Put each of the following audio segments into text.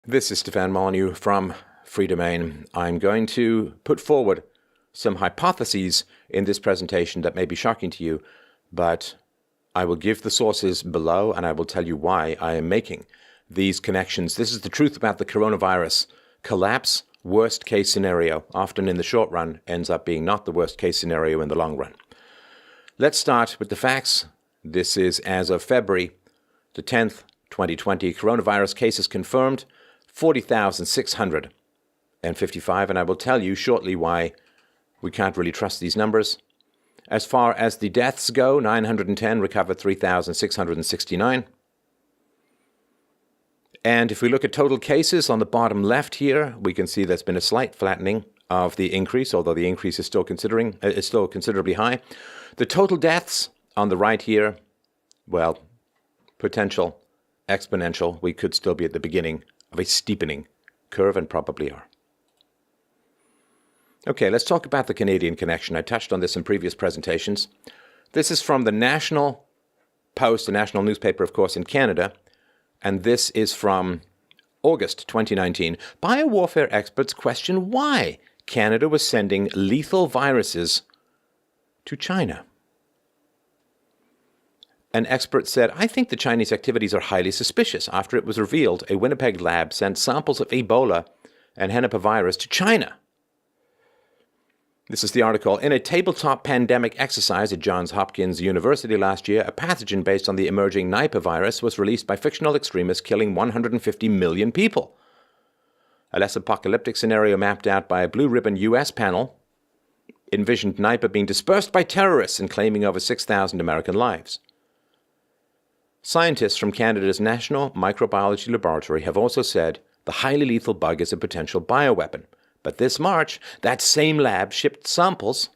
This is Stefan Molyneux from Freedomain. I'm going to put forward some hypotheses in this presentation that may be shocking to you, but I will give the sources below and I will tell you why I am making these connections. This is the truth about the coronavirus. Collapse, worst case scenario, often in the short run, ends up being not the worst case scenario in the long run. Let's start with the facts. This is as of February the 10th, 2020. Coronavirus cases confirmed, 40,655, and I will tell you shortly why we can't really trust these numbers. As far as the deaths go, 910, recovered 3,669. And if we look at total cases on the bottom left here, we can see there's been a slight flattening of the increase, although the increase is still considerably high. The total deaths on the right here, well, potential, exponential. We could still be at the beginning of a steepening curve and probably are. Okay, let's talk about the Canadian connection. I touched on this in previous presentations. This is from the National Post, a national newspaper, of course, in Canada, and this is from August 2019. Biowarfare experts question why Canada was sending lethal viruses to China. An expert said, "I think the Chinese activities are highly suspicious after it was revealed a Winnipeg lab sent samples of Ebola and Henipavirus to China." This is the article. In a tabletop pandemic exercise at Johns Hopkins University last year, a pathogen based on the emerging Nipah virus was released by fictional extremists, killing 150 million people. A less apocalyptic scenario mapped out by a blue-ribbon U.S. panel envisioned Nipah being dispersed by terrorists and claiming over 6,000 American lives. Scientists from Canada's National Microbiology Laboratory have also said the highly lethal bug is a potential bioweapon. But this March, that same lab shipped samples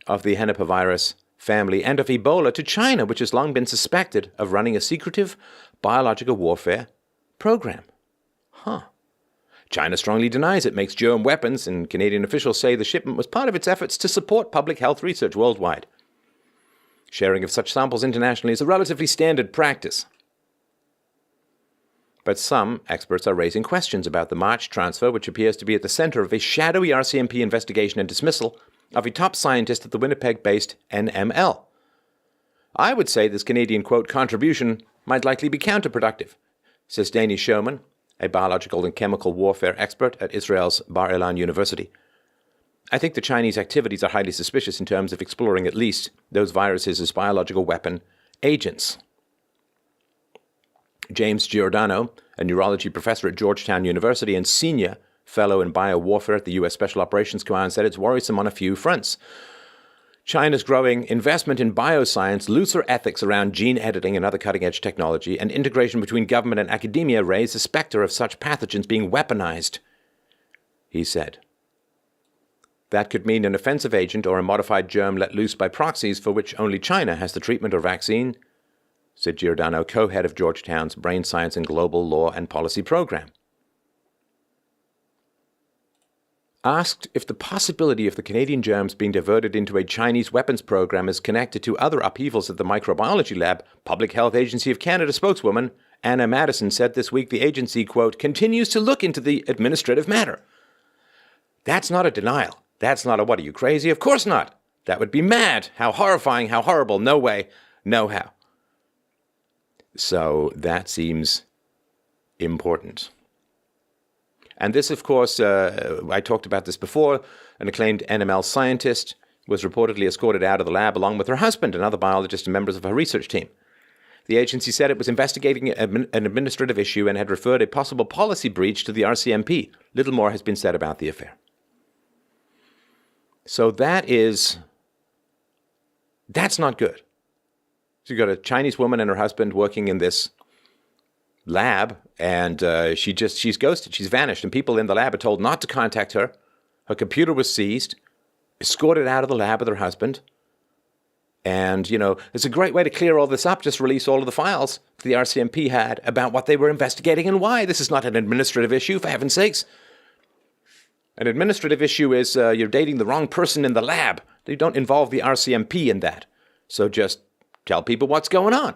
of the Henipavirus family and of Ebola to China, which has long been suspected of running a secretive biological warfare program. China strongly denies it makes germ weapons, and Canadian officials say the shipment was part of its efforts to support public health research worldwide. Sharing of such samples internationally is a relatively standard practice. But some experts are raising questions about the March transfer, which appears to be at the center of a shadowy RCMP investigation and dismissal of a top scientist at the Winnipeg-based NML. I would say this Canadian, quote, contribution might likely be counterproductive, says Danny Sherman, a biological and chemical warfare expert at Israel's Bar-Ilan University. I think the Chinese activities are highly suspicious in terms of exploring at least those viruses as biological weapon agents. James Giordano, a neurology professor at Georgetown University and senior fellow in biowarfare at the U.S. Special Operations Command, said it's worrisome on a few fronts. China's growing investment in bioscience, looser ethics around gene editing and other cutting-edge technology, and integration between government and academia raise the specter of such pathogens being weaponized, he said. That could mean an offensive agent or a modified germ let loose by proxies for which only China has the treatment or vaccine, said Giordano, co-head of Georgetown's Brain Science and Global Law and Policy program. Asked if the possibility of the Canadian germs being diverted into a Chinese weapons program is connected to other upheavals at the microbiology lab, Public Health Agency of Canada spokeswoman Anna Madison said this week the agency, quote, continues to look into the administrative matter. That's not a denial. That's not a, what are you, crazy? Of course not. That would be mad. How horrifying, how horrible. No way, no how. So that seems important. And this, of course, I talked about this before, an acclaimed NML scientist was reportedly escorted out of the lab along with her husband and other biologists and members of her research team. The agency said it was investigating an administrative issue and had referred a possible policy breach to the RCMP. Little more has been said about the affair. So that's not good. So you've got a Chinese woman and her husband working in this lab, and she's ghosted, she's vanished, and people in the lab are told not to contact her. Her computer was seized, escorted out of the lab with her husband. And, you know, it's a great way to clear all this up, just release all of the files the RCMP had about what they were investigating and why. This is not an administrative issue, for heaven's sakes. An administrative issue is you're dating the wrong person in the lab. They don't involve the RCMP in that. So just tell people what's going on.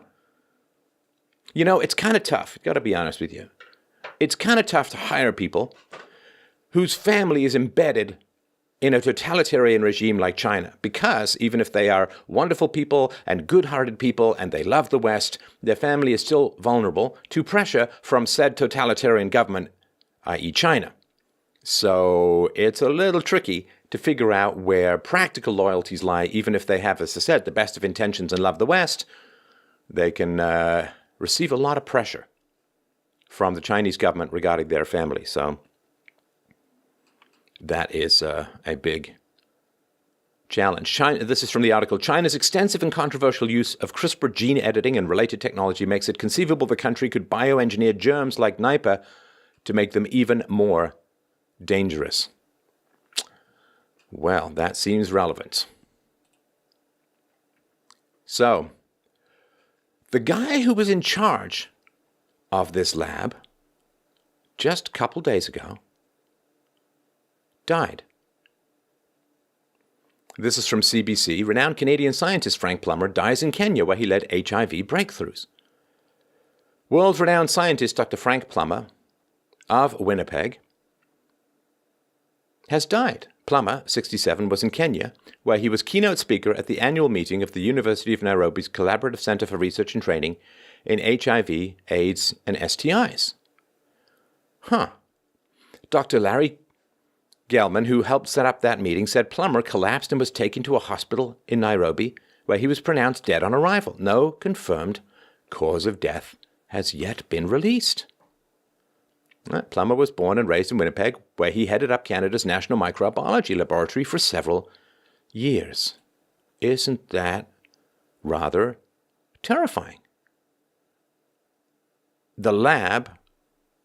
You know, it's kind of tough. I've got to be honest with you. it's kind of tough to hire people whose family is embedded in a totalitarian regime like China, because even if they are wonderful people and good-hearted people and they love the West, their family is still vulnerable to pressure from said totalitarian government, i.e. China. So it's a little tricky to figure out where practical loyalties lie, even if they have, as I said, the best of intentions and love the West. They can receive a lot of pressure from the Chinese government regarding their family. So that is a big challenge. This is from the article. China's extensive and controversial use of CRISPR gene editing and related technology makes it conceivable the country could bioengineer germs like Nipah to make them even more dangerous. Well, that seems relevant. So, the guy who was in charge of this lab just a couple days ago died. This is from CBC. Renowned Canadian scientist Frank Plummer dies in Kenya, where he led HIV breakthroughs. World-renowned scientist Dr. Frank Plummer of Winnipeg has died. Plummer, 67, was in Kenya, where he was keynote speaker at the annual meeting of the University of Nairobi's Collaborative Center for Research and Training in HIV, AIDS, and STIs. Dr. Larry Gelman, who helped set up that meeting, said Plummer collapsed and was taken to a hospital in Nairobi, where he was pronounced dead on arrival. No confirmed cause of death has yet been released. Plummer was born and raised in Winnipeg, where he headed up Canada's National Microbiology Laboratory for several years. Isn't that rather terrifying? The lab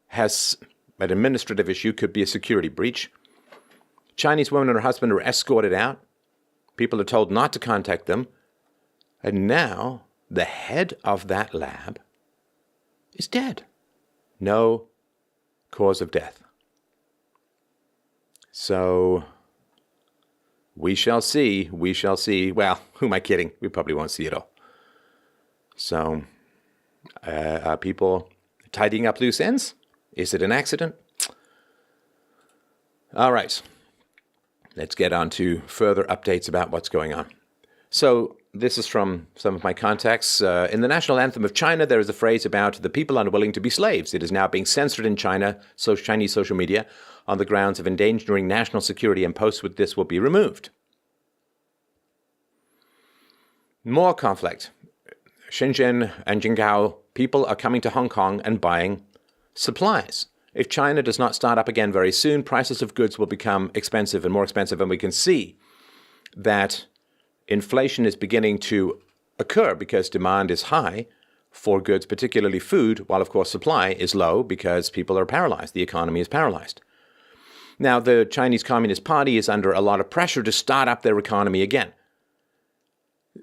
has an administrative issue, could be a security breach. Chinese woman and her husband are escorted out. People are told not to contact them. And now the head of that lab is dead. No cause of death. So we shall see. We shall see. Well, who am I kidding? We probably won't see it all. So are people tidying up loose ends? Is it an accident? All right. Let's get on to further updates about what's going on. So this is from some of my contacts. In the national anthem of China, there is a phrase about the people unwilling to be slaves. It is now being censored in China, Chinese social media, on the grounds of endangering national security, and posts with this will be removed. More conflict. Shenzhen and Guangzhou people are coming to Hong Kong and buying supplies. If China does not start up again very soon, prices of goods will become expensive and more expensive, and we can see that inflation is beginning to occur because demand is high for goods, particularly food, while of course supply is low because people are paralyzed. The economy is paralyzed. Now, the Chinese Communist Party is under a lot of pressure to start up their economy again.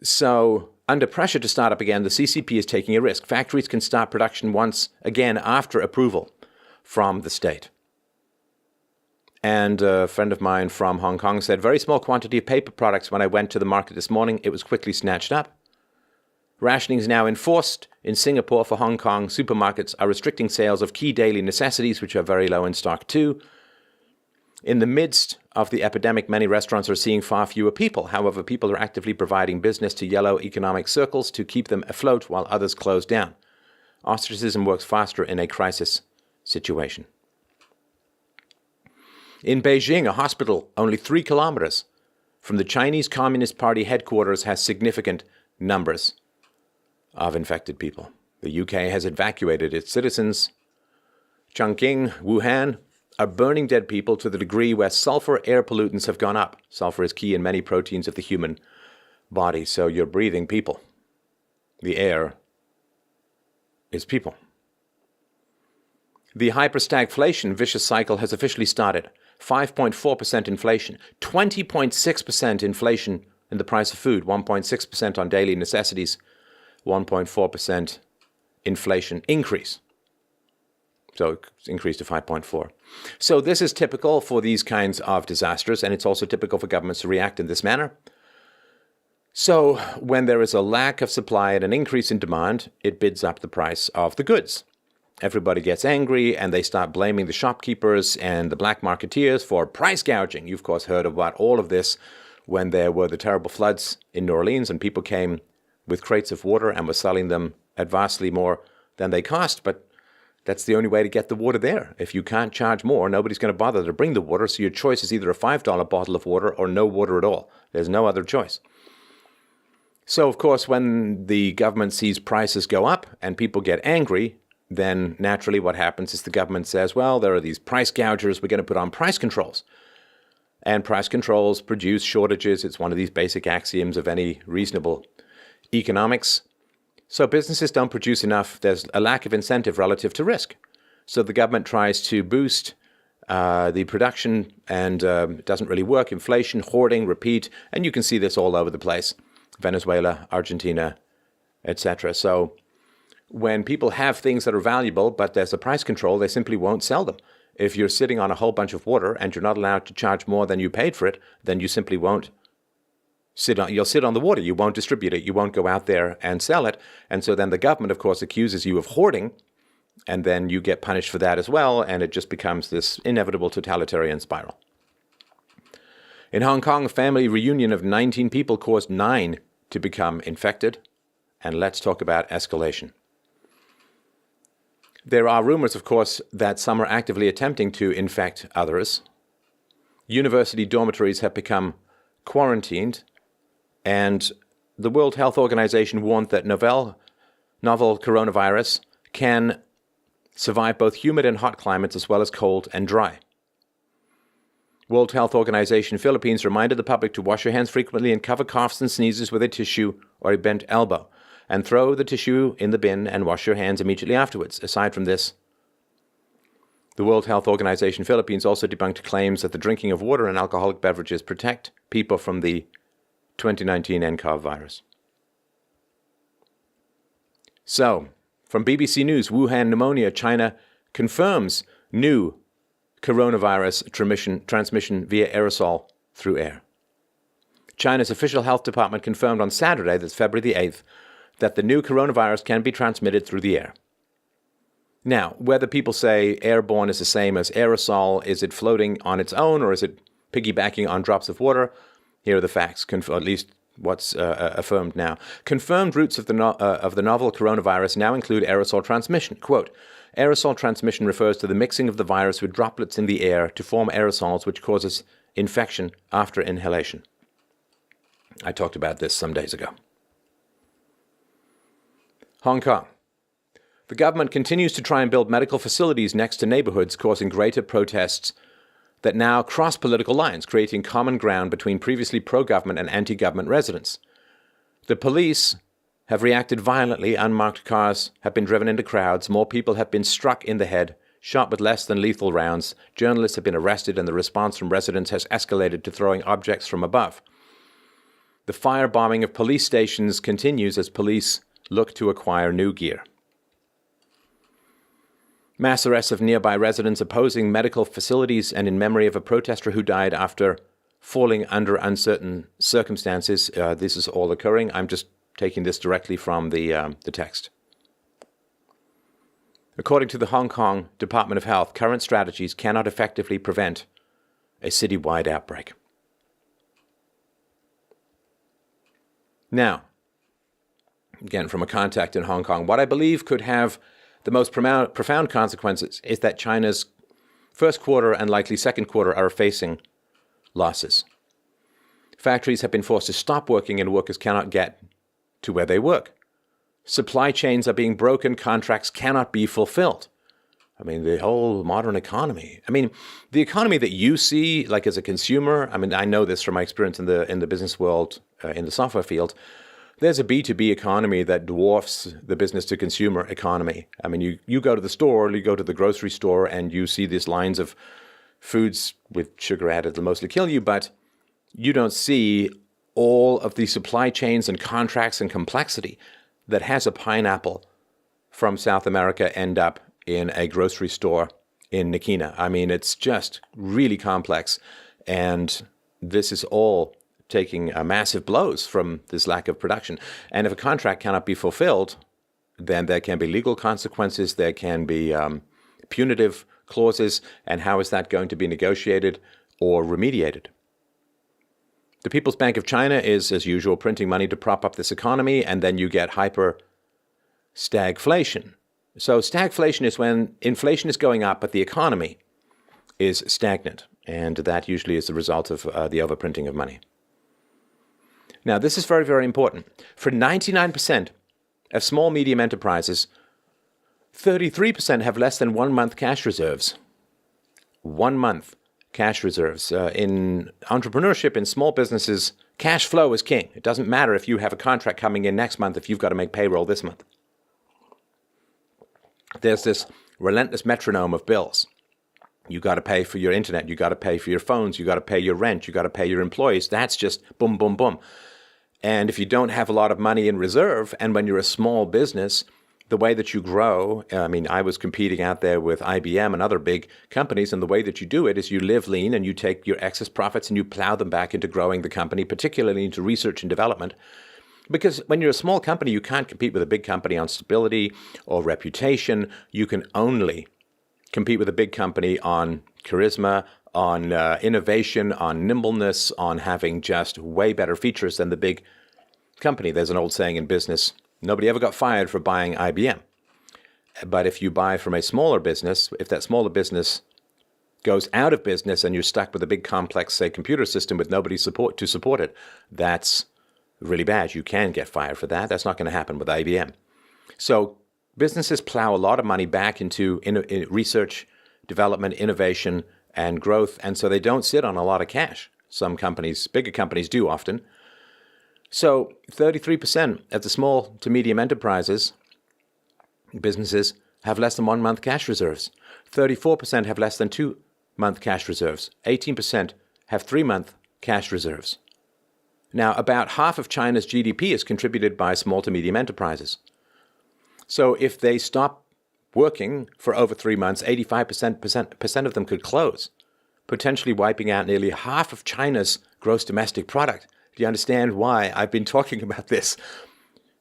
So, under pressure to start up again, the CCP is taking a risk. Factories can start production once again after approval from the state. And a friend of mine from Hong Kong said, very small quantity of paper products when I went to the market this morning. It was quickly snatched up. Rationing is now enforced in Singapore for Hong Kong. Supermarkets are restricting sales of key daily necessities, which are very low in stock too. In the midst of the epidemic, many restaurants are seeing far fewer people. However, people are actively providing business to yellow economic circles to keep them afloat while others close down. Ostracism works faster in a crisis situation. In Beijing, a hospital only 3 kilometers from the Chinese Communist Party headquarters has significant numbers of infected people. The UK has evacuated its citizens. Chongqing, Wuhan are burning dead people to the degree where sulfur air pollutants have gone up. Sulfur is key in many proteins of the human body, so you're breathing people. The air is people. The hyperstagflation vicious cycle has officially started. 5.4% inflation, 20.6% inflation in the price of food, 1.6% on daily necessities, 1.4% inflation increase. So it's increased to 5.4. So this is typical for these kinds of disasters, and it's also typical for governments to react in this manner. So when there is a lack of supply and an increase in demand, it bids up the price of the goods. everybody gets angry and they start blaming the shopkeepers and the black marketeers for price gouging. You've, of course, heard about all of this when there were the terrible floods in New Orleans and people came with crates of water and were selling them at vastly more than they cost. But that's the only way to get the water there. If you can't charge more, nobody's going to bother to bring the water. So your choice is either a $5 bottle of water or no water at all. There's no other choice. So, of course, when the government sees prices go up and people get angry, then naturally what happens is the government says, well, there are these price gougers, we're going to put on price controls. And price controls produce shortages. It's one of these basic axioms of any reasonable economics. So businesses don't produce enough. There's a lack of incentive relative to risk. So the government tries to boost the production and it doesn't really work. Inflation, hoarding, repeat. And you can see this all over the place. Venezuela, Argentina, etc. So when people have things that are valuable, but there's a price control, they simply won't sell them. If you're sitting on a whole bunch of water and you're not allowed to charge more than you paid for it, then you simply won't you'll sit on the water. You won't distribute it. You won't go out there and sell it. And so then the government, of course, accuses you of hoarding, and then you get punished for that as well, and it just becomes this inevitable totalitarian spiral. In Hong Kong, a family reunion of 19 people caused 9 to become infected. And let's talk about escalation. There are rumors, of course, that some are actively attempting to infect others. University dormitories have become quarantined, and the World Health Organization warned that novel coronavirus can survive both humid and hot climates as well as cold and dry. World Health Organization Philippines reminded the public to wash your hands frequently and cover coughs and sneezes with a tissue or a bent elbow, and throw the tissue in the bin and wash your hands immediately afterwards. Aside from this, the World Health Organization Philippines also debunked claims that the drinking of water and alcoholic beverages protect people from the 2019 nCoV virus. So, from BBC News, Wuhan pneumonia, China confirms new coronavirus transmission via aerosol through air. China's official health department confirmed on Saturday, that's February the 8th, that the new coronavirus can be transmitted through the air. Now, whether people say airborne is the same as aerosol, is it floating on its own or is it piggybacking on drops of water? Here are the facts, at least what's affirmed now. Confirmed routes of the novel coronavirus now include aerosol transmission. Quote, aerosol transmission refers to the mixing of the virus with droplets in the air to form aerosols, which causes infection after inhalation. I talked about this some days ago. Hong Kong. The government continues to try and build medical facilities next to neighborhoods, causing greater protests that now cross political lines, creating common ground between previously pro-government and anti-government residents. The police have reacted violently. Unmarked cars have been driven into crowds. More people have been struck in the head, shot with less than lethal rounds. Journalists have been arrested, and the response from residents has escalated to throwing objects from above. The firebombing of police stations continues as police look to acquire new gear. Mass arrests of nearby residents opposing medical facilities and in memory of a protester who died after falling under uncertain circumstances. This is all occurring. I'm just taking this directly from the text. According to the Hong Kong Department of Health, current strategies cannot effectively prevent a citywide outbreak. Now, again, from a contact in Hong Kong, what I believe could have the most profound consequences is that China's first quarter and likely second quarter are facing losses. Factories have been forced to stop working and workers cannot get to where they work. Supply chains are being broken, contracts cannot be fulfilled. I mean, the whole modern economy. I mean, the economy that you see, like as a consumer, I mean, I know this from my experience in the business world, in the software field. There's a B2B economy that dwarfs the business-to-consumer economy. I mean, you go to the store, you go to the grocery store, and you see these lines of foods with sugar added that'll mostly kill you, but you don't see all of the supply chains and contracts and complexity that has a pineapple from South America end up in a grocery store in Nikina. I mean, it's just really complex, and this is all taking massive blows from this lack of production. And if a contract cannot be fulfilled, then there can be legal consequences, there can be punitive clauses, and how is that going to be negotiated or remediated? The People's Bank of China is, as usual, printing money to prop up this economy, and then you get hyper stagflation. So stagflation is when inflation is going up, but the economy is stagnant, and that usually is the result of the overprinting of money. Now, this is very, very important. For 99% of small, medium enterprises, 33% have less than 1 month cash reserves. 1 month cash reserves. In entrepreneurship, in small businesses, cash flow is king. It doesn't matter if you have a contract coming in next month if you've got to make payroll this month. There's this relentless metronome of bills. You got to pay for your internet. You got to pay for your phones. You got to pay your rent. You got to pay your employees. That's just boom, boom, boom. And if you don't have a lot of money in reserve, and when you're a small business, the way that you grow, I was competing out there with IBM and other big companies, and the way that you do it is you live lean and you take your excess profits and you plow them back into growing the company, particularly into research and development. Because when you're a small company, you can't compete with a big company on stability or reputation. You can only compete with a big company on charisma, on innovation, on nimbleness, on having just way better features than the big company. There's an old saying in business, nobody ever got fired for buying IBM. But if you buy from a smaller business, if that smaller business goes out of business and you're stuck with a big complex, say, computer system with nobody to support it, that's really bad. You can get fired for that. That's not going to happen with IBM. So businesses plow a lot of money back into research, development, innovation, and growth, and so they don't sit on a lot of cash. Some companies, bigger companies, do often. So 33% of the small to medium enterprises, businesses, have less than 1 month cash reserves. 34% have less than 2 month cash reserves. 18% have 3 month cash reserves. Now, about half of China's GDP is contributed by small to medium enterprises. So if they stop working for over 3 months, 85% of them could close, potentially wiping out nearly half of China's gross domestic product. Do you understand why I've been talking about this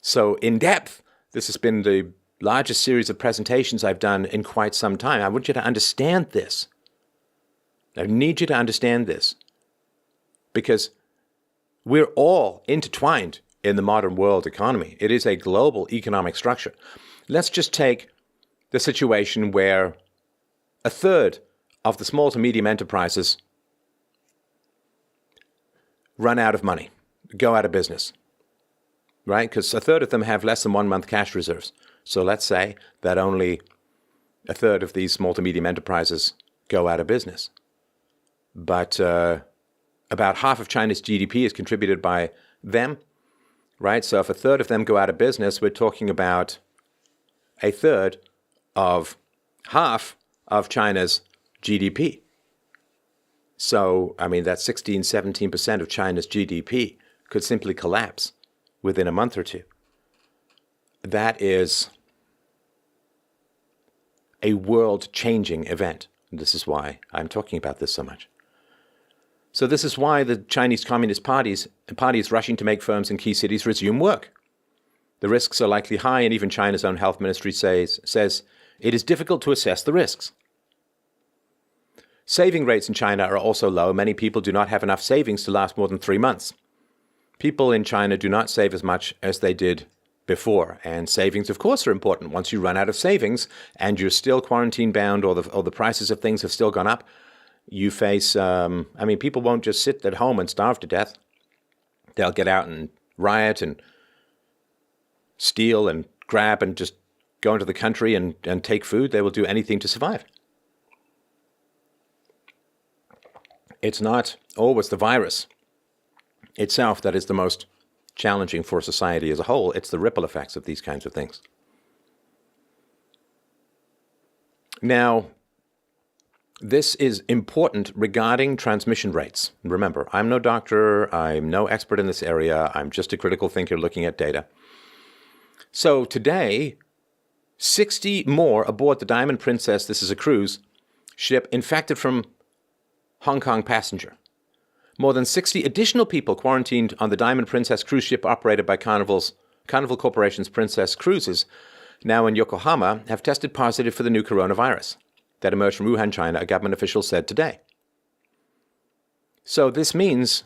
so in depth? This has been the largest series of presentations I've done in quite some time. I want you to understand this. I need you to understand this because we're all intertwined in the modern world economy. It is a global economic structure. Let's just take the situation where a third of the small to medium enterprises run out of money, go out of business, right? Because a third of them have less than 1 month cash reserves. So let's say that only a third of these small to medium enterprises go out of business. But about half of China's GDP is contributed by them, right? So if a third of them go out of business, we're talking about a third of half of China's GDP. So, that's 16, 17% of China's GDP could simply collapse within a month or two. That is a world-changing event. This is why I'm talking about this so much. So this is why the Chinese Communist Party is rushing to make firms in key cities resume work. The risks are likely high, and even China's own health ministry says it is difficult to assess the risks. Saving rates in China are also low. Many people do not have enough savings to last more than 3 months. People in China do not save as much as they did before. And savings, of course, are important. Once you run out of savings and you're still quarantine bound or the prices of things have still gone up, you face, people won't just sit at home and starve to death. They'll get out and riot and steal and grab and just go into the country and take food. They will do anything to survive. It's not always the virus itself that is the most challenging for society as a whole. It's the ripple effects of these kinds of things. Now, this is important regarding transmission rates. Remember, I'm no doctor. I'm no expert in this area. I'm just a critical thinker looking at data. So today, 60 more aboard the Diamond Princess, this is a cruise ship, infected from Hong Kong passenger. More than 60 additional people quarantined on the Diamond Princess cruise ship operated by Carnival Corporation's Princess Cruises now in Yokohama have tested positive for the new coronavirus that emerged from Wuhan, China, a government official said today. So this means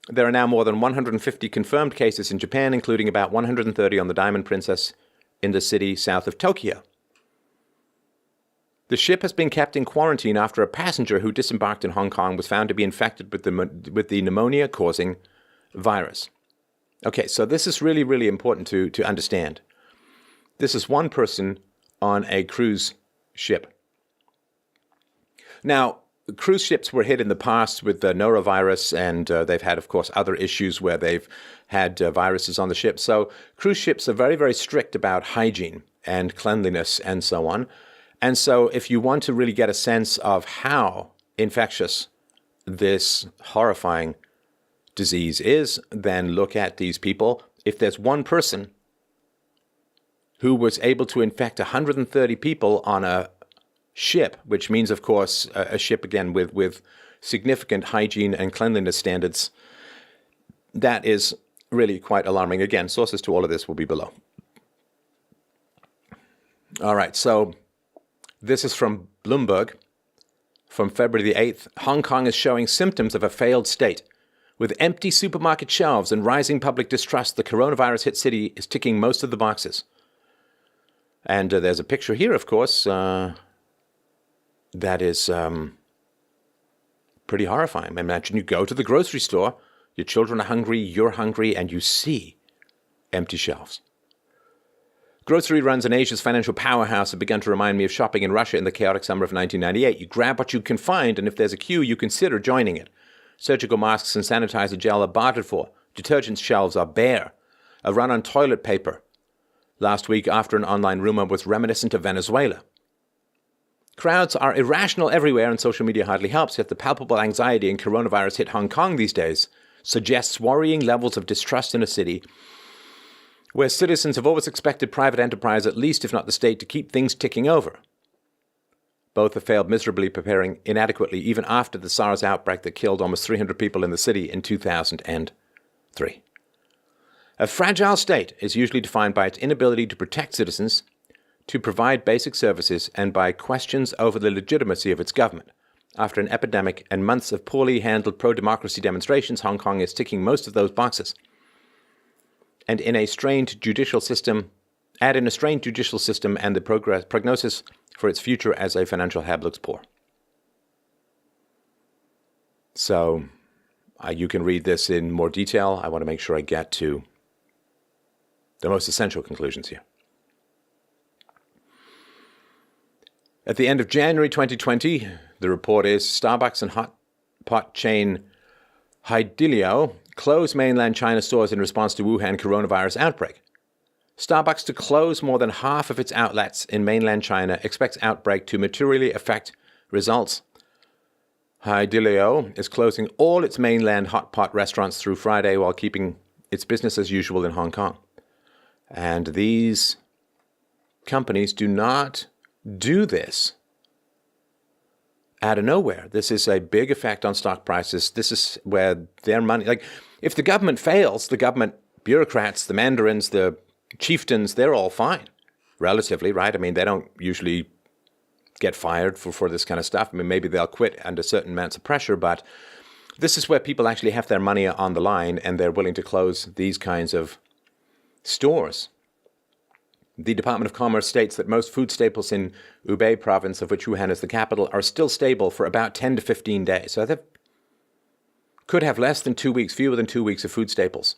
there are now more than 150 confirmed cases in Japan, including about 130 on the Diamond Princess in the city south of Tokyo. The ship has been kept in quarantine after a passenger who disembarked in Hong Kong was found to be infected with the pneumonia-causing virus. Okay, so this is really, really important to understand. This is one person on a cruise ship. Now, cruise ships were hit in the past with the norovirus, and they've had, of course, other issues where they've had viruses on the ship. So cruise ships are very, very strict about hygiene and cleanliness and so on. And so if you want to really get a sense of how infectious this horrifying disease is, then look at these people. If there's one person who was able to infect 130 people on a ship, which means, of course, a ship, again, with significant hygiene and cleanliness standards, that is really quite alarming. Again, sources to all of this will be below. All right, so this is from Bloomberg from February the 8th. Hong Kong is showing symptoms of a failed state. With empty supermarket shelves and rising public distrust, the coronavirus-hit city is ticking most of the boxes. And there's a picture here, of course, that is pretty horrifying. Imagine you go to the grocery store, your children are hungry, you're hungry, and you see empty shelves. Grocery runs in Asia's financial powerhouse have begun to remind me of shopping in Russia in the chaotic summer of 1998. You grab what you can find, and if there's a queue, you consider joining it. Surgical masks and sanitizer gel are bartered for. Detergent shelves are bare. A run on toilet paper last week after an online rumor was reminiscent of Venezuela. Crowds are irrational everywhere, and social media hardly helps, yet the palpable anxiety in coronavirus hit Hong Kong these days suggests worrying levels of distrust in a city where citizens have always expected private enterprise, at least if not the state, to keep things ticking over. Both have failed miserably, preparing inadequately even after the SARS outbreak that killed almost 300 people in the city in 2003. A fragile state is usually defined by its inability to protect citizens, to provide basic services, and by questions over the legitimacy of its government. After an epidemic and months of poorly handled pro-democracy demonstrations, Hong Kong is ticking most of those boxes. And in a strained judicial system, and the prognosis for its future as a financial hub looks poor. So you can read this in more detail. I want to make sure I get to the most essential conclusions here. At the end of January 2020, the report is Starbucks and hot pot chain Haidilao closed mainland China stores in response to Wuhan coronavirus outbreak. Starbucks to close more than half of its outlets in mainland China expects outbreak to materially affect results. Haidilao is closing all its mainland hot pot restaurants through Friday while keeping its business as usual in Hong Kong. And these companies do not do this out of nowhere. This is a big effect on stock prices. This is where their money, like if the government fails, the government bureaucrats, the mandarins, the chieftains, they're all fine, relatively, right? I mean, they don't usually get fired for this kind of stuff. I mean, maybe they'll quit under certain amounts of pressure, but this is where people actually have their money on the line and they're willing to close these kinds of stores. The Department of Commerce states that most food staples in Hubei province, of which Wuhan is the capital, are still stable for about 10 to 15 days. So they could have less than 2 weeks, fewer than 2 weeks of food staples.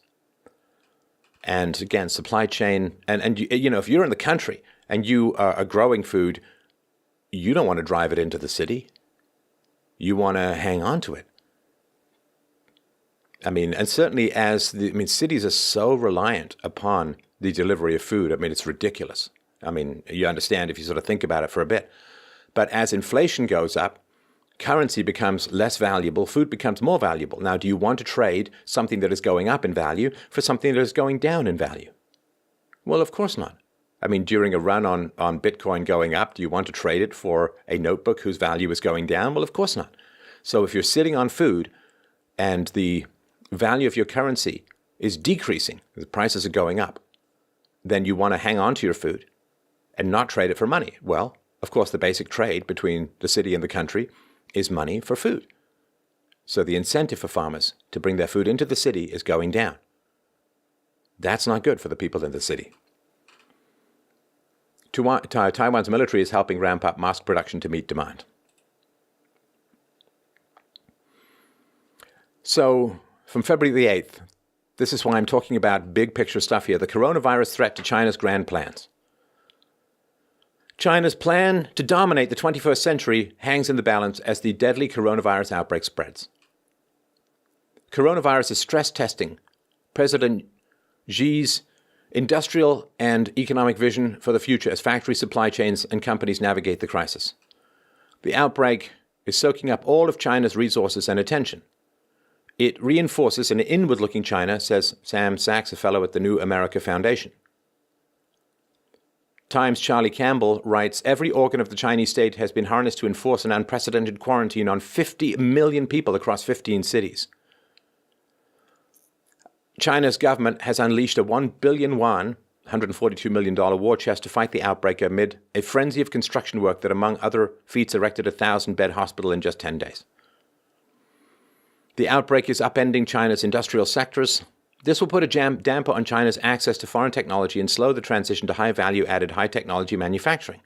And again, supply chain, and you know, if you're in the country and you are growing food, you don't want to drive it into the city. You want to hang on to it. I mean, and certainly cities are so reliant upon the delivery of food. I mean, it's ridiculous. I mean, you understand if you sort of think about it for a bit. But as inflation goes up, currency becomes less valuable, food becomes more valuable. Now, do you want to trade something that is going up in value for something that is going down in value? Well, of course not. I mean, during a run on Bitcoin going up, do you want to trade it for a notebook whose value is going down? Well, of course not. So if you're sitting on food and the value of your currency is decreasing, the prices are going up, then you want to hang on to your food and not trade it for money? Well, of course, the basic trade between the city and the country is money for food. So the incentive for farmers to bring their food into the city is going down. That's not good for the people in the city. Taiwan's military is helping ramp up mask production to meet demand. So, from February the 8th, this is why I'm talking about big picture stuff here, the coronavirus threat to China's grand plans. China's plan to dominate the 21st century hangs in the balance as the deadly coronavirus outbreak spreads. Coronavirus is stress testing President Xi's industrial and economic vision for the future as factory supply chains and companies navigate the crisis. The outbreak is soaking up all of China's resources and attention. It reinforces an inward-looking China, says Sam Sachs, a fellow at the New America Foundation. Times' Charlie Campbell writes, every organ of the Chinese state has been harnessed to enforce an unprecedented quarantine on 50 million people across 15 cities. China's government has unleashed a 1 billion yuan, $142 million war chest to fight the outbreak amid a frenzy of construction work that, among other feats, erected a 1,000-bed hospital in just 10 days. The outbreak is upending China's industrial sectors. This will put a damper on China's access to foreign technology and slow the transition to high-value-added, high-technology manufacturing.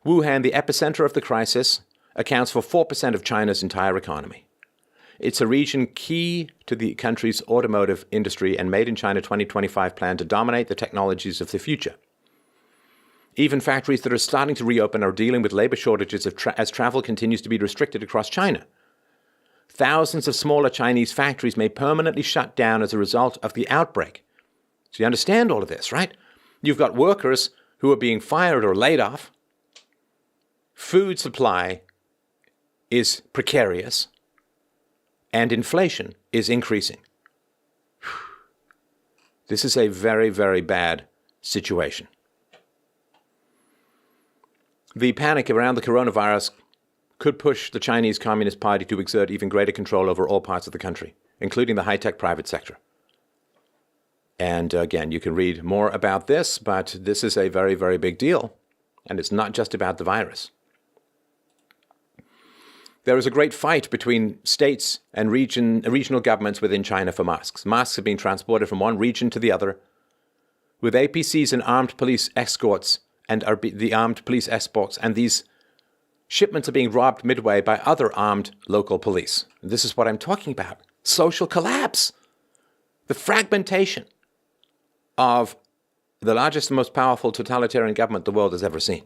Wuhan, the epicenter of the crisis, accounts for 4% of China's entire economy. It's a region key to the country's automotive industry and Made in China 2025 plan to dominate the technologies of the future. Even factories that are starting to reopen are dealing with labor shortages as travel continues to be restricted across China. Thousands of smaller Chinese factories may permanently shut down as a result of the outbreak. So you understand all of this, right? You've got workers who are being fired or laid off. Food supply is precarious. And inflation is increasing. This is a very, very bad situation. The panic around the coronavirus could push the Chinese Communist Party to exert even greater control over all parts of the country, including the high-tech private sector. And again, you can read more about this, but this is a very, very big deal. And it's not just about the virus. There is a great fight between states and regional governments within China for masks. Masks are being transported from one region to the other, with APCs and armed police escorts and the armed police escorts, and these shipments are being robbed midway by other armed local police. This is what I'm talking about. Social collapse. The fragmentation of the largest and most powerful totalitarian government the world has ever seen.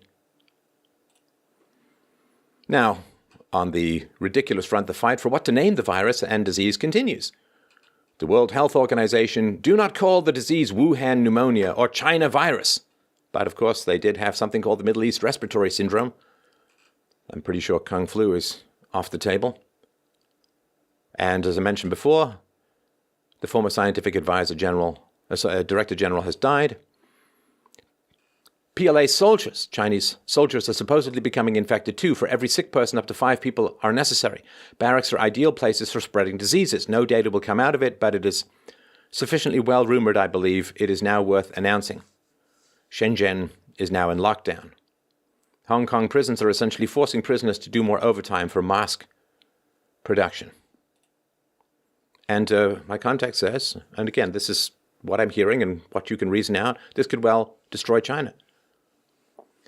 Now, on the ridiculous front, the fight for what to name the virus and disease continues. The World Health Organization do not call the disease Wuhan pneumonia or China virus. But of course, they did have something called the Middle East Respiratory Syndrome. I'm pretty sure Kung Flu is off the table. And as I mentioned before, the former scientific director general has died. PLA soldiers, Chinese soldiers, are supposedly becoming infected too. For every sick person, up to 5 people are necessary. Barracks are ideal places for spreading diseases. No data will come out of it, but it is sufficiently well rumored, I believe, it is now worth announcing. Shenzhen is now in lockdown. Hong Kong prisons are essentially forcing prisoners to do more overtime for mask production. And my contact says, and again, this is what I'm hearing and what you can reason out, this could well destroy China.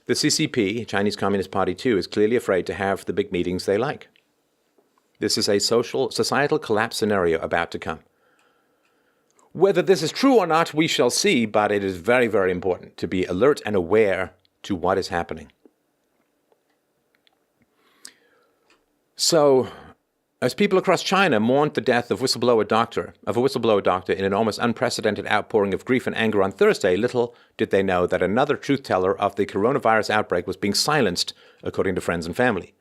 The CCP, Chinese Communist Party too, is clearly afraid to have the big meetings they like. This is a societal collapse scenario about to come. Whether this is true or not, we shall see, but it is very, very important to be alert and aware to what is happening. So, as people across China mourned the death of a whistleblower doctor in an almost unprecedented outpouring of grief and anger on Thursday, little did they know that another truth teller of the coronavirus outbreak was being silenced, according to friends and family.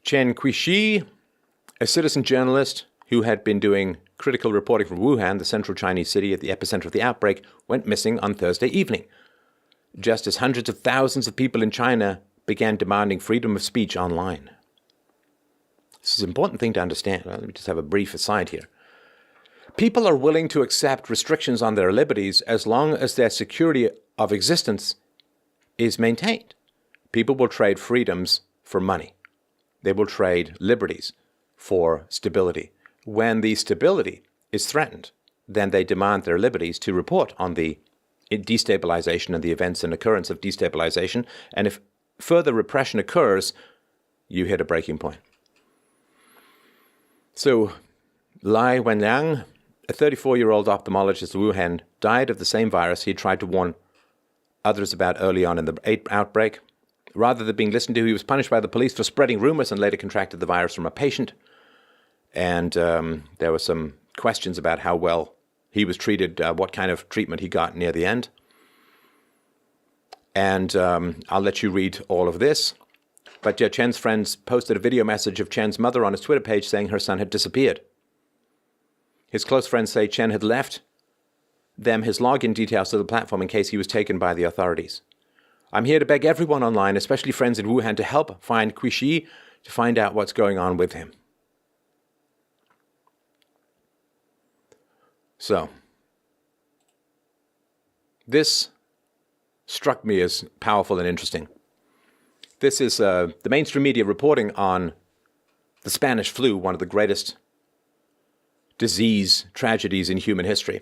Chen Qishi, a citizen journalist who had been doing critical reporting from Wuhan, the central Chinese city at the epicenter of the outbreak, went missing on Thursday evening, just as hundreds of thousands of people in China began demanding freedom of speech online. This is an important thing to understand. Let me just have a brief aside here. People are willing to accept restrictions on their liberties as long as their security of existence is maintained. People will trade freedoms for money. They will trade liberties for stability. When the stability is threatened, then they demand their liberties to report on the destabilization and the events and occurrence of destabilization. And if further repression occurs, you hit a breaking point. So, Lai Wenliang, a 34-year-old ophthalmologist in Wuhan, died of the same virus he tried to warn others about early on in the outbreak. Rather than being listened to, he was punished by the police for spreading rumors and later contracted the virus from a patient. And there were some questions about how well he was treated, what kind of treatment he got near the end. And I'll let you read all of this. But Chen's friends posted a video message of Chen's mother on his Twitter page saying her son had disappeared. His close friends say Chen had left them his login details to the platform in case he was taken by the authorities. I'm here to beg everyone online, especially friends in Wuhan, to help find Kuixi to find out what's going on with him. So, this struck me as powerful and interesting. This is the mainstream media reporting on the Spanish flu, one of the greatest disease tragedies in human history.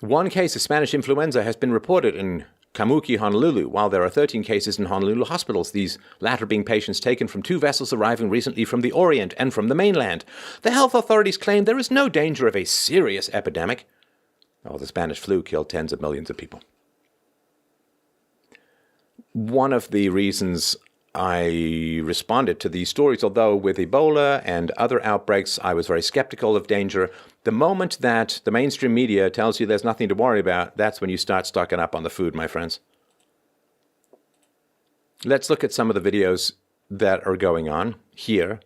One case of Spanish influenza has been reported in Kamuki, Honolulu, while there are 13 cases in Honolulu hospitals, these latter being patients taken from 2 vessels arriving recently from the Orient and from the mainland. The health authorities claim there is no danger of a serious epidemic. Oh, the Spanish flu killed tens of millions of people. One of the reasons I responded to these stories, although with Ebola and other outbreaks, I was very skeptical of danger. The moment that the mainstream media tells you there's nothing to worry about, that's when you start stocking up on the food, my friends. Let's look at some of the videos that are going on here.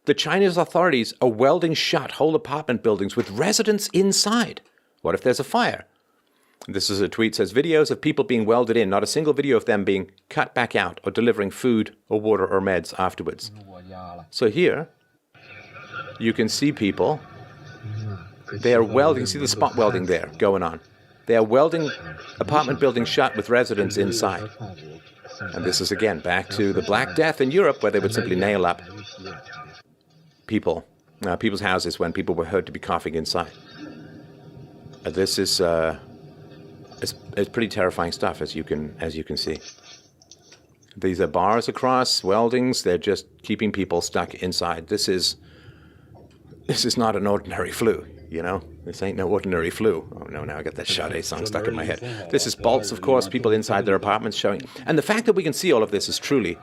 The Chinese authorities are welding shut whole apartment buildings with residents inside. What if there's a fire? This is a tweet, says, videos of people being welded in, not a single video of them being cut back out or delivering food or water or meds afterwards. So here, you can see people, they are welding, see the spot welding there going on. They are welding apartment buildings shut with residents inside. And this is, again, back to the Black Death in Europe, where they would simply nail up people's houses when people were heard to be coughing inside. This is... It's pretty terrifying stuff, as you can see. These are bars across, weldings. They're just keeping people stuck inside. This is not an ordinary flu, you know? This ain't no ordinary flu. Oh, no, now I got that Sade song stuck in my head. This is bolts, of course, people inside their apartments showing. And the fact that we can see all of this is truly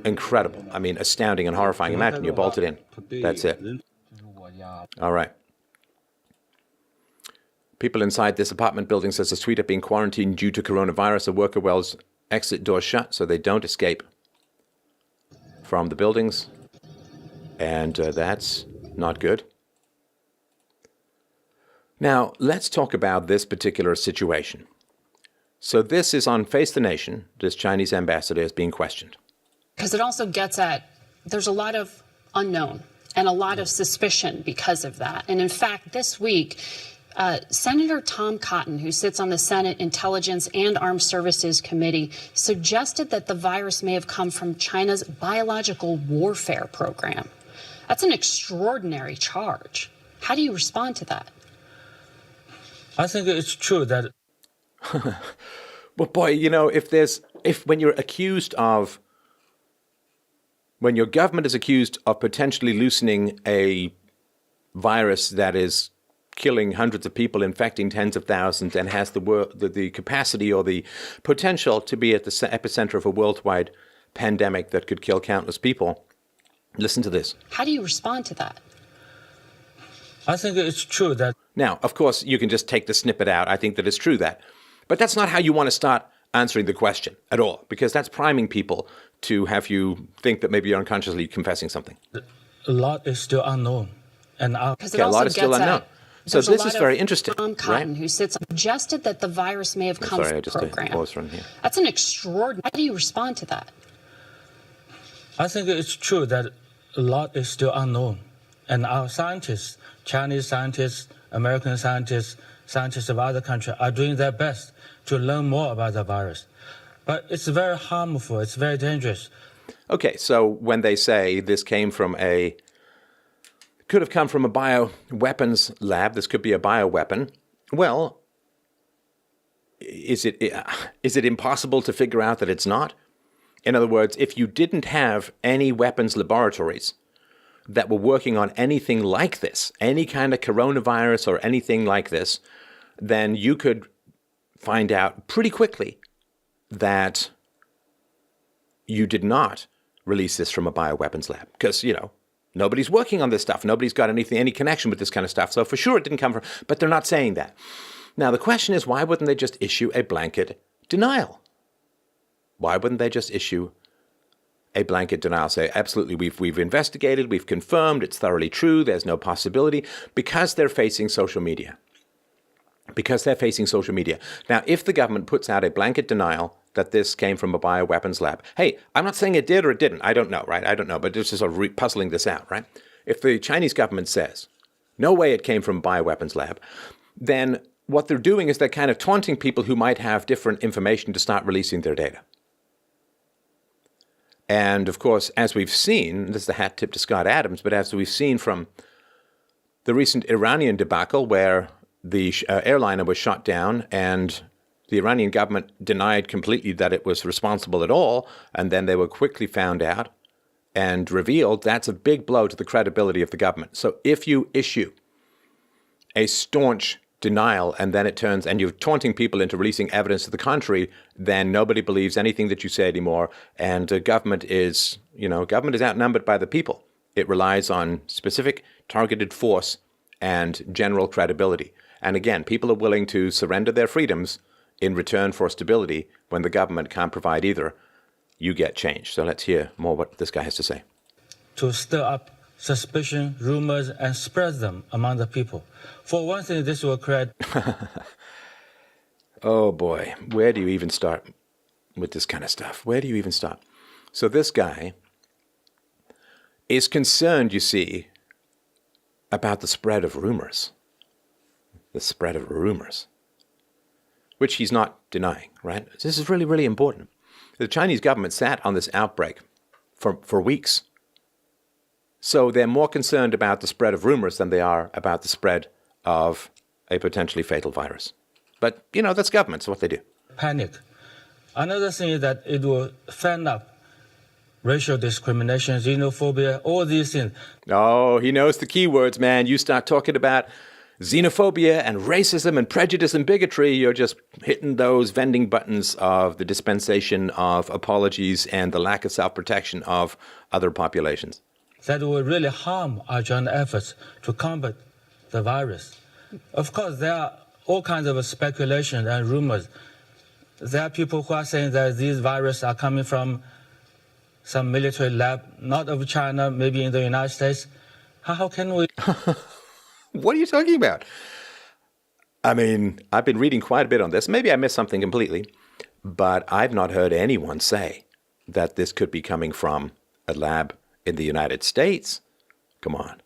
incredible. I mean, astounding and horrifying. Imagine you're bolted in. That's it. All right. People inside this apartment building, says a tweet, are being quarantined due to coronavirus. A worker welds exit doors shut so they don't escape from the buildings. And that's not good. Now, let's talk about this particular situation. So this is on Face the Nation. This Chinese ambassador is being questioned. Because it also gets at, there's a lot of unknown and a lot of suspicion because of that. And in fact, this week, Senator Tom Cotton, who sits on the Senate Intelligence and Armed Services Committee, suggested that the virus may have come from China's biological warfare program. That's an extraordinary charge. How do you respond to that? I think it's true that... Well, boy, you know, when your government is accused of potentially loosening a virus that is killing hundreds of people, infecting tens of thousands, and has the capacity or the potential to be at the epicenter of a worldwide pandemic that could kill countless people. Listen to this. How do you respond to that? I think it's true that... Now, of course, you can just take the snippet out. I think that it's true that. But that's not how you want to start answering the question at all, because that's priming people to have you think that maybe you're unconsciously confessing something. A lot is still unknown. And a lot is still unknown. So this is very interesting, Tom Cotton, right? Who suggested that the virus may have come from the program. Pause from here. That's an extraordinary... How do you respond to that? I think it's true that a lot is still unknown. And our scientists, Chinese scientists, American scientists, scientists of other countries are doing their best to learn more about the virus. But it's very harmful, it's very dangerous. Okay, so when they say this could have come from a bioweapons lab, this could be a bioweapon, well, is it impossible to figure out that it's not? In other words, if you didn't have any weapons laboratories that were working on anything like this, any kind of coronavirus or anything like this, then you could find out pretty quickly that you did not release this from a bioweapons lab. Because, nobody's working on this stuff. Nobody's got any connection with this kind of stuff. So for sure it didn't come from, but they're not saying that. Now the question is, why wouldn't they just issue a blanket denial? Why wouldn't they just issue a blanket denial? Say, absolutely, we've investigated, we've confirmed, it's thoroughly true, there's no possibility, because they're facing social media. Now, if the government puts out a blanket denial that this came from a bioweapons lab, hey, I'm not saying it did or it didn't. I don't know, right? I don't know, but this is sort of puzzling this out, right? If the Chinese government says, no way it came from a bioweapons lab, then what they're doing is they're kind of taunting people who might have different information to start releasing their data. And of course, as we've seen, this is the hat tip to Scott Adams, but as we've seen from the recent Iranian debacle where the airliner was shot down and the Iranian government denied completely that it was responsible at all, and then they were quickly found out and revealed, that's a big blow to the credibility of the government. So if you issue a staunch denial and then it turns, and you're taunting people into releasing evidence to the contrary, then nobody believes anything that you say anymore. And government is outnumbered by the people. It relies on specific targeted force and general credibility. And again, people are willing to surrender their freedoms in return for stability. When the government can't provide either, you get change. So let's hear more what this guy has to say. To stir up suspicion, rumors, and spread them among the people. For one thing, this will create... Oh boy, where do you even start with this kind of stuff? Where do you even start? So this guy is concerned, you see, about the spread of rumors. The spread of rumors, which he's not denying, right? This is really, really important. The Chinese government sat on this outbreak for weeks. So they're more concerned about the spread of rumors than they are about the spread of a potentially fatal virus. But, that's government, so what they do. Panic. Another thing is that it will fan up racial discrimination, xenophobia, all these things. Oh, he knows the key words, man. You start talking about xenophobia and racism and prejudice and bigotry, you're just hitting those vending buttons of the dispensation of apologies and the lack of self-protection of other populations. That will really harm our joint efforts to combat the virus. Of course, there are all kinds of speculation and rumors. There are people who are saying that these viruses are coming from some military lab, not of China, maybe in the United States. How can we... What are you talking about? I mean, I've been reading quite a bit on this. Maybe I missed something completely, but I've not heard anyone say that this could be coming from a lab in the United States. Come on.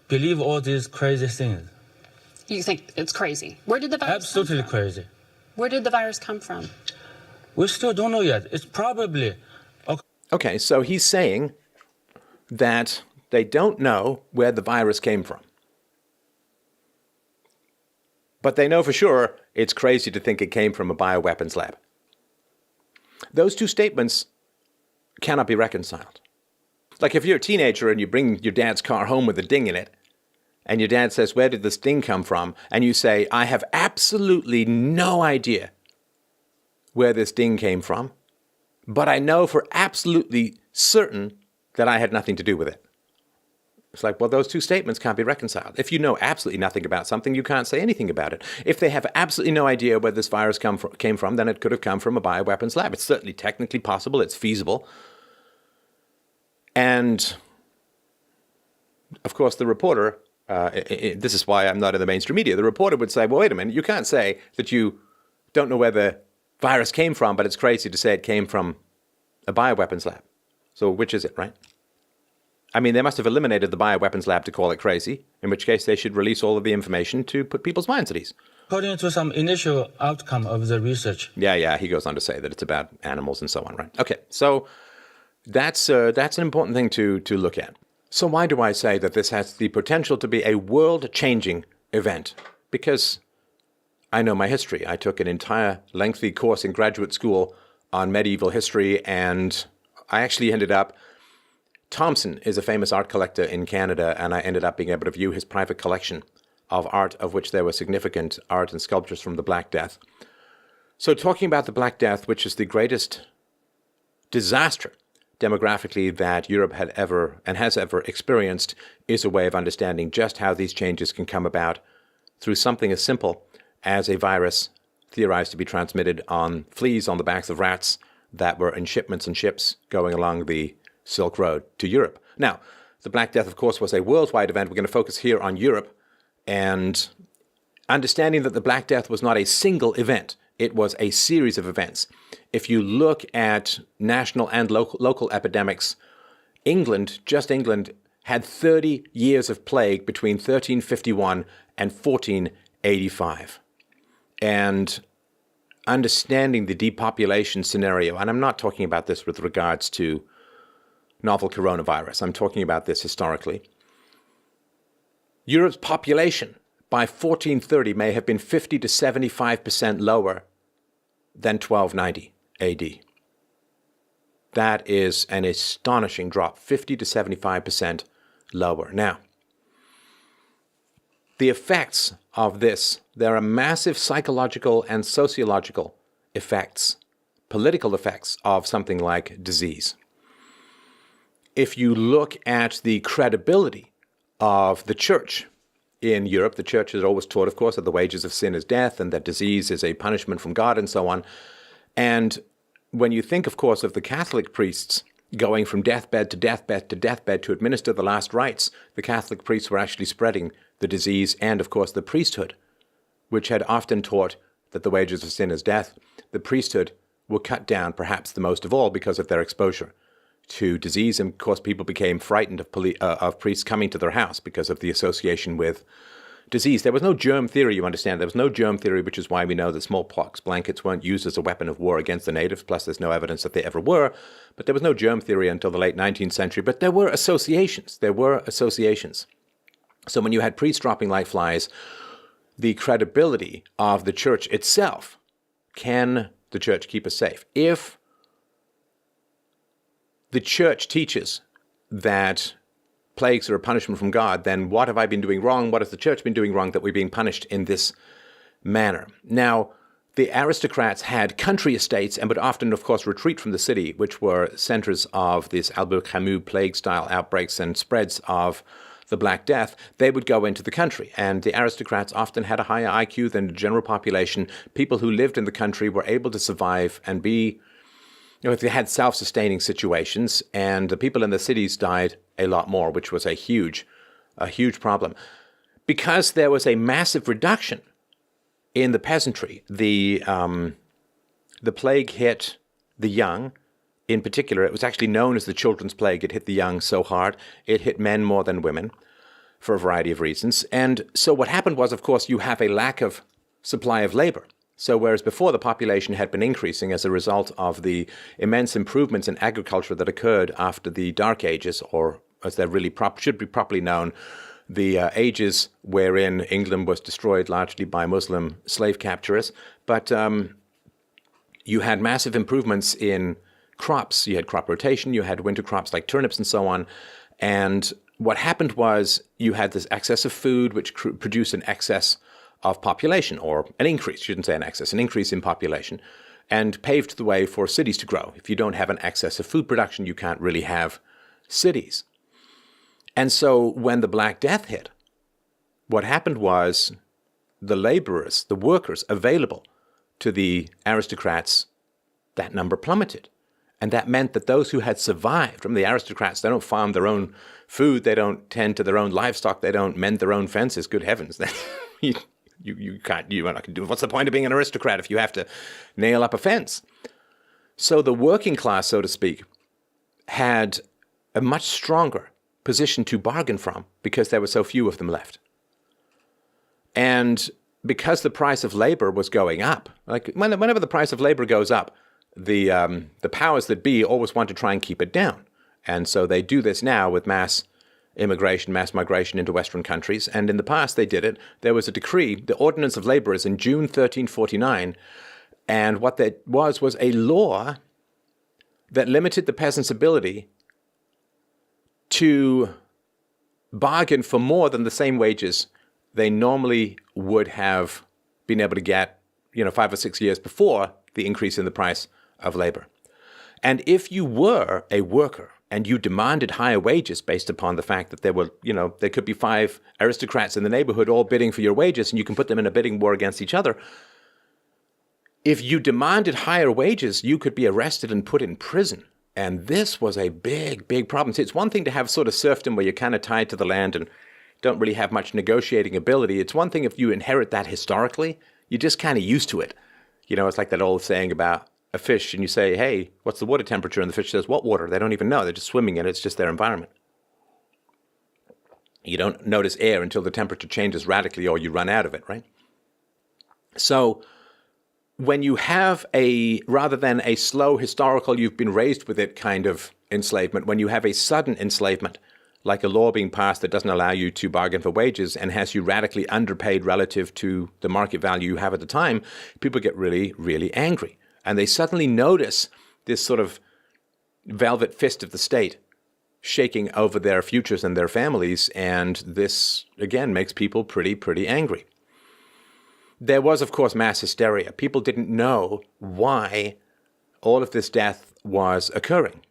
Believe all these crazy things. You think it's crazy? Where did the virus Absolutely come from? crazy. Where did the virus come from? We still don't know yet. It's probably... Okay, so he's saying that they don't know where the virus came from. But they know for sure it's crazy to think it came from a bioweapons lab. Those two statements cannot be reconciled. Like if you're a teenager and you bring your dad's car home with a ding in it, and your dad says, where did this ding come from? And you say, I have absolutely no idea where this ding came from, but I know for absolutely certain that I had nothing to do with it. It's like, well, those two statements can't be reconciled. If you know absolutely nothing about something, you can't say anything about it. If they have absolutely no idea where this virus came from, then it could have come from a bioweapons lab. It's certainly technically possible. It's feasible. And, of course, the reporter, this is why I'm not in the mainstream media, the reporter would say, well, wait a minute, you can't say that you don't know where the virus came from, but it's crazy to say it came from a bioweapons lab. So which is it, right? I mean, they must have eliminated the bioweapons lab to call it crazy, in which case they should release all of the information to put people's minds at ease. According to some initial outcome of the research. Yeah, he goes on to say that it's about animals and so on, right? Okay, so that's an important thing to look at. So why do I say that this has the potential to be a world-changing event? Because I know my history. I took an entire lengthy course in graduate school on medieval history, and I actually ended up... Thompson is a famous art collector in Canada, and I ended up being able to view his private collection of art, of which there were significant art and sculptures from the Black Death. So talking about the Black Death, which is the greatest disaster demographically that Europe had ever and has ever experienced, is a way of understanding just how these changes can come about through something as simple as a virus theorized to be transmitted on fleas on the backs of rats that were in shipments and ships going along the Silk Road to Europe. Now, the Black Death, of course, was a worldwide event. We're going to focus here on Europe and understanding that the Black Death was not a single event. It was a series of events. If you look at national and local epidemics, just England, had 30 years of plague between 1351 and 1485. And understanding the depopulation scenario, and I'm not talking about this with regards to novel coronavirus, I'm talking about this historically. Europe's population by 1430 may have been 50 to 75% lower than 1290 AD. That is an astonishing drop, 50 to 75% lower. Now, the effects of this, there are massive psychological and sociological effects, political effects of something like disease. If you look at the credibility of the church in Europe, the church has always taught, of course, that the wages of sin is death and that disease is a punishment from God and so on. And when you think, of course, of the Catholic priests going from deathbed to deathbed to deathbed to administer the last rites, the Catholic priests were actually spreading the disease and, of course, the priesthood, which had often taught that the wages of sin is death. The priesthood were cut down, perhaps the most of all, because of their exposure to disease. And of course, people became frightened of priests coming to their house because of the association with disease. There was no germ theory, you understand. There was no germ theory, which is why we know that smallpox blankets weren't used as a weapon of war against the natives, plus there's no evidence that they ever were. But there was no germ theory until the late 19th century. But there were associations. So when you had priests dropping like flies, the credibility of the church itself, can the church keep us safe? If the church teaches that plagues are a punishment from God, then what have I been doing wrong? What has the church been doing wrong that we're being punished in this manner? Now, the aristocrats had country estates and would often, of course, retreat from the city, which were centers of this Albert Camus plague-style outbreaks and spreads of the Black Death. They would go into the country, and the aristocrats often had a higher IQ than the general population. People who lived in the country were able to survive and be, if they had self-sustaining situations, and the people in the cities died a lot more, which was a huge problem. Because there was a massive reduction in the peasantry, the plague hit the young. In particular, it was actually known as the children's plague. It hit the young so hard. It hit men more than women for a variety of reasons. And so what happened was, of course, you have a lack of supply of labor. So whereas before the population had been increasing as a result of the immense improvements in agriculture that occurred after the Dark Ages, or as they're really should be properly known, the ages wherein England was destroyed largely by Muslim slave capturers. But you had massive improvements in crops. You had crop rotation, you had winter crops like turnips and so on. And what happened was you had this excess of food, which produced an excess of population, or an increase, shouldn't say an excess, an increase in population, and paved the way for cities to grow. If you don't have an excess of food production, you can't really have cities. And so when the Black Death hit, what happened was the laborers, the workers available to the aristocrats, that number plummeted. And that meant that those who had survived from the aristocrats, they don't farm their own food, they don't tend to their own livestock, they don't mend their own fences. Good heavens. You can't, you're not going to do. What's the point of being an aristocrat if you have to nail up a fence? So the working class, so to speak, had a much stronger position to bargain from because there were so few of them left. And because the price of labor was going up, like whenever the price of labor goes up, the powers that be always want to try and keep it down. And so they do this now with mass immigration, mass migration into Western countries. And in the past they did it. There was a decree, the Ordinance of Laborers in June 1349. And what that was a law that limited the peasants' ability to bargain for more than the same wages they normally would have been able to get, 5 or 6 years before the increase in the price of labor. And if you were a worker and you demanded higher wages based upon the fact that there were, there could be 5 aristocrats in the neighborhood all bidding for your wages, and you can put them in a bidding war against each other. If you demanded higher wages, you could be arrested and put in prison. And this was a big, big problem. See, it's one thing to have sort of serfdom where you're kind of tied to the land and don't really have much negotiating ability. It's one thing if you inherit that historically, you're just kind of used to it. It's like that old saying about a fish, and you say, hey, what's the water temperature? And the fish says, what water? They don't even know. They're just swimming in it. It's just their environment. You don't notice air until the temperature changes radically or you run out of it, right? So when you have rather than a slow historical, you've been raised with it kind of enslavement, when you have a sudden enslavement, like a law being passed that doesn't allow you to bargain for wages and has you radically underpaid relative to the market value you have at the time, people get really, really angry. And they suddenly notice this sort of velvet fist of the state shaking over their futures and their families. And this, again, makes people pretty, pretty angry. There was, of course, mass hysteria. People didn't know why all of this death was occurring.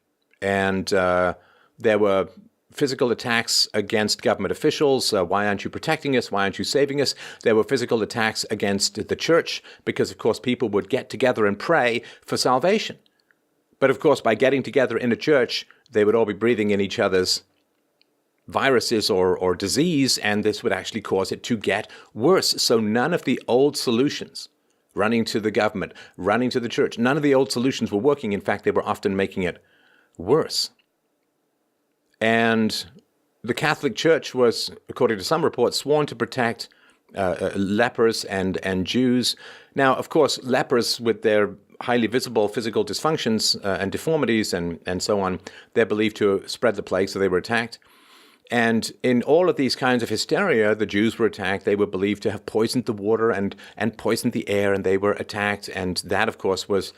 And there were physical attacks against government officials. Why aren't you protecting us? Why aren't you saving us? There were physical attacks against the church because, of course, people would get together and pray for salvation. But, of course, by getting together in a church, they would all be breathing in each other's viruses or disease, and this would actually cause it to get worse. So none of the old solutions, running to the government, running to the church, none of the old solutions were working. In fact, they were often making it worse. And the Catholic Church was, according to some reports, sworn to protect lepers and Jews. Now, of course, lepers with their highly visible physical dysfunctions and deformities and so on, they're believed to have spread the plague, so they were attacked. And in all of these kinds of hysteria, the Jews were attacked. They were believed to have poisoned the water and poisoned the air, and they were attacked. And that, of course, was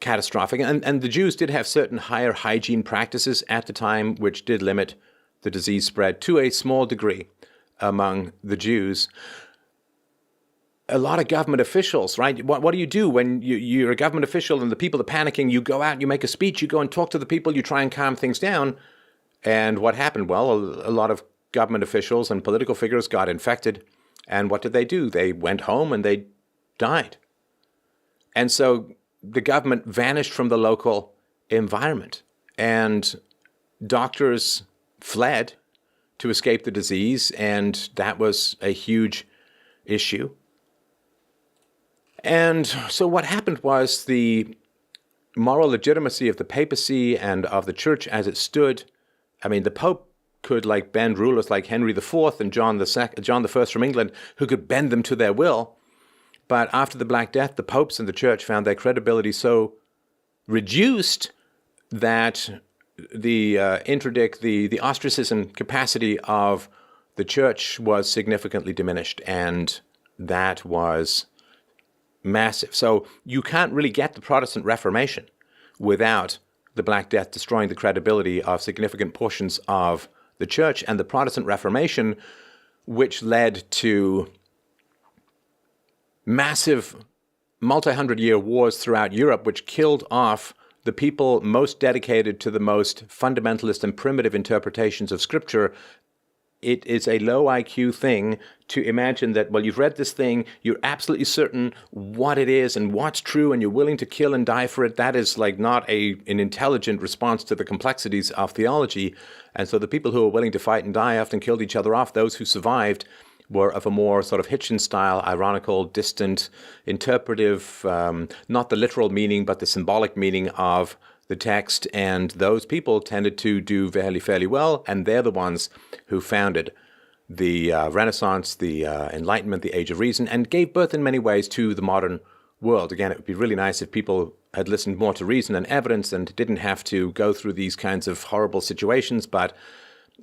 catastrophic. And the Jews did have certain higher hygiene practices at the time, which did limit the disease spread to a small degree among the Jews. A lot of government officials, right? What do you do when you're a government official and the people are panicking? You go out, you make a speech, you go and talk to the people, you try and calm things down. And what happened? Well, a lot of government officials and political figures got infected. And what did they do? They went home and they died. And so the government vanished from the local environment, and doctors fled to escape the disease, and that was a huge issue. And so what happened was the moral legitimacy of the papacy and of the church as it stood. I mean, the Pope could bend rulers like Henry IV and John I from England, who could bend them to their will. But after the Black Death, the popes and the church found their credibility so reduced that the interdict, the ostracism capacity of the church was significantly diminished, and that was massive. So you can't really get the Protestant Reformation without the Black Death destroying the credibility of significant portions of the church. And the Protestant Reformation, which led to massive multi-hundred-year wars throughout Europe, which killed off the people most dedicated to the most fundamentalist and primitive interpretations of Scripture. It is a low IQ thing to imagine that, well, you've read this thing, you're absolutely certain what it is and what's true, and you're willing to kill and die for it. That is not an intelligent response to the complexities of theology. And so the people who were willing to fight and die often killed each other off. Those who survived were of a more sort of Hitchens-style, ironical, distant, interpretive, not the literal meaning, but the symbolic meaning of the text, and those people tended to do fairly well, and they're the ones who founded the Renaissance, the Enlightenment, the Age of Reason, and gave birth in many ways to the modern world. Again, it would be really nice if people had listened more to reason and evidence and didn't have to go through these kinds of horrible situations. But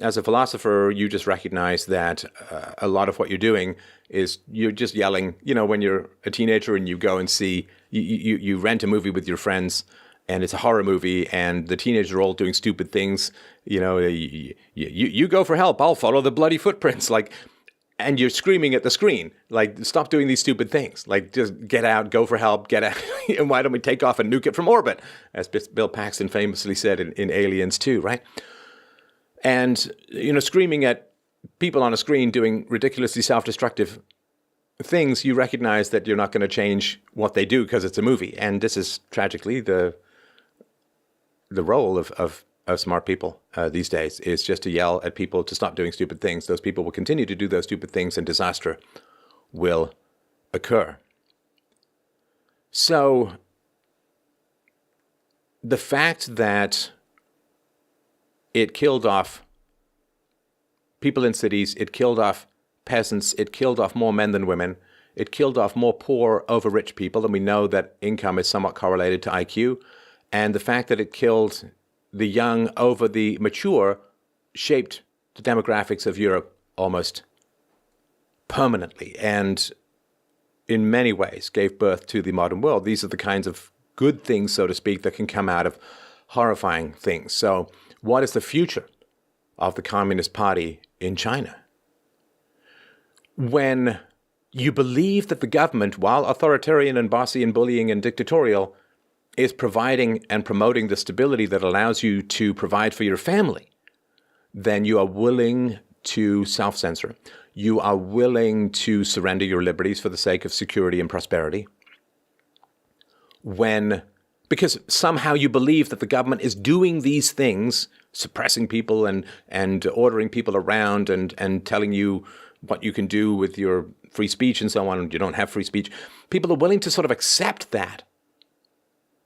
as a philosopher, you just recognize that a lot of what you're doing is you're just yelling. When you're a teenager and you go and see, you rent a movie with your friends, and it's a horror movie, and the teenagers are all doing stupid things. You go for help, I'll follow the bloody footprints. And you're screaming at the screen, stop doing these stupid things. Just get out, go for help, get out. And why don't we take off and nuke it from orbit? As Bill Paxton famously said in Aliens 2, right? And, screaming at people on a screen doing ridiculously self-destructive things, you recognize that you're not going to change what they do because it's a movie. And this is tragically the role of smart people these days, is just to yell at people to stop doing stupid things. Those people will continue to do those stupid things, and disaster will occur. So the fact that it killed off people in cities, it killed off peasants, it killed off more men than women, it killed off more poor over rich people, and we know that income is somewhat correlated to IQ, and the fact that it killed the young over the mature shaped the demographics of Europe almost permanently, and in many ways gave birth to the modern world. These are the kinds of good things, so to speak, that can come out of horrifying things. So what is the future of the Communist Party in China? When you believe that the government, while authoritarian and bossy and bullying and dictatorial, is providing and promoting the stability that allows you to provide for your family, then you are willing to self-censor. You are willing to surrender your liberties for the sake of security and prosperity. Because somehow you believe that the government is doing these things, suppressing people and ordering people around and telling you what you can do with your free speech and so on. You don't have free speech. People are willing to sort of accept that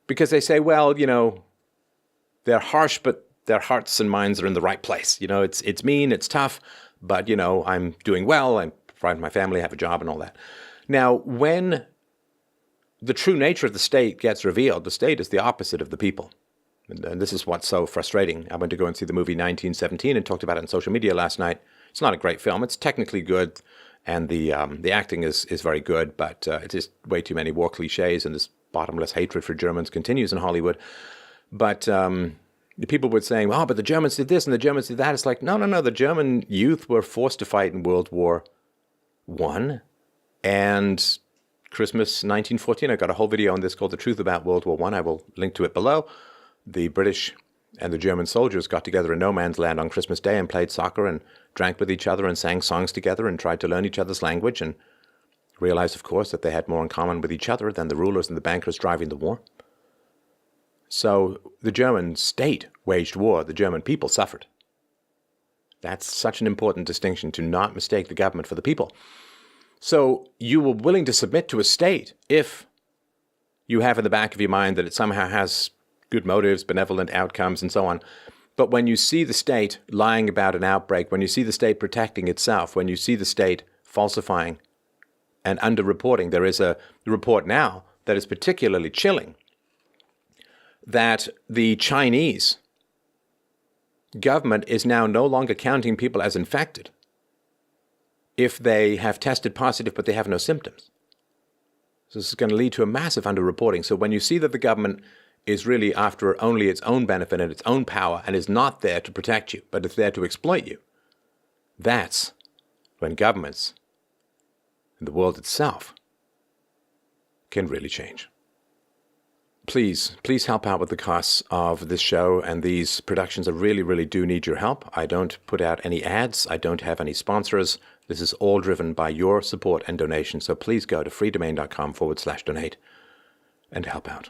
because they say, well, they're harsh, but their hearts and minds are in the right place. It's mean, it's tough, but, I'm doing well, I provide my family, have a job and all that. Now, when the true nature of the state gets revealed, the state is the opposite of the people. And this is what's so frustrating. I went to go and see the movie 1917 and talked about it on social media last night. It's not a great film. It's technically good, and the acting is very good, but it's just way too many war cliches, and this bottomless hatred for Germans continues in Hollywood. But the people were saying, but the Germans did this and the Germans did that. It's like, no. The German youth were forced to fight in World War I. And Christmas 1914, I got a whole video on this called The Truth About World War I. I will link to it below. The British and the German soldiers got together in no man's land on Christmas Day and played soccer and drank with each other and sang songs together and tried to learn each other's language and realized, of course, that they had more in common with each other than the rulers and the bankers driving the war. So the German state waged war. The German people suffered. That's such an important distinction, to not mistake the government for the people. So you were willing to submit to a state if you have in the back of your mind that it somehow has good motives, benevolent outcomes, and so on. But when you see the state lying about an outbreak, when you see the state protecting itself, when you see the state falsifying and underreporting, there is a report now that is particularly chilling, that the Chinese government is now no longer counting people as infected if they have tested positive but they have no symptoms. So this is going to lead to a massive underreporting. So when you see that the government is really after only its own benefit and its own power and is not there to protect you, but is there to exploit you, that's when governments and the world itself can really change. Please help out with the costs of this show and these productions. I really, really do need your help. I don't put out any ads. I don't have any sponsors. This is all driven by your support and donation. So please go to freedomain.com/donate and help out.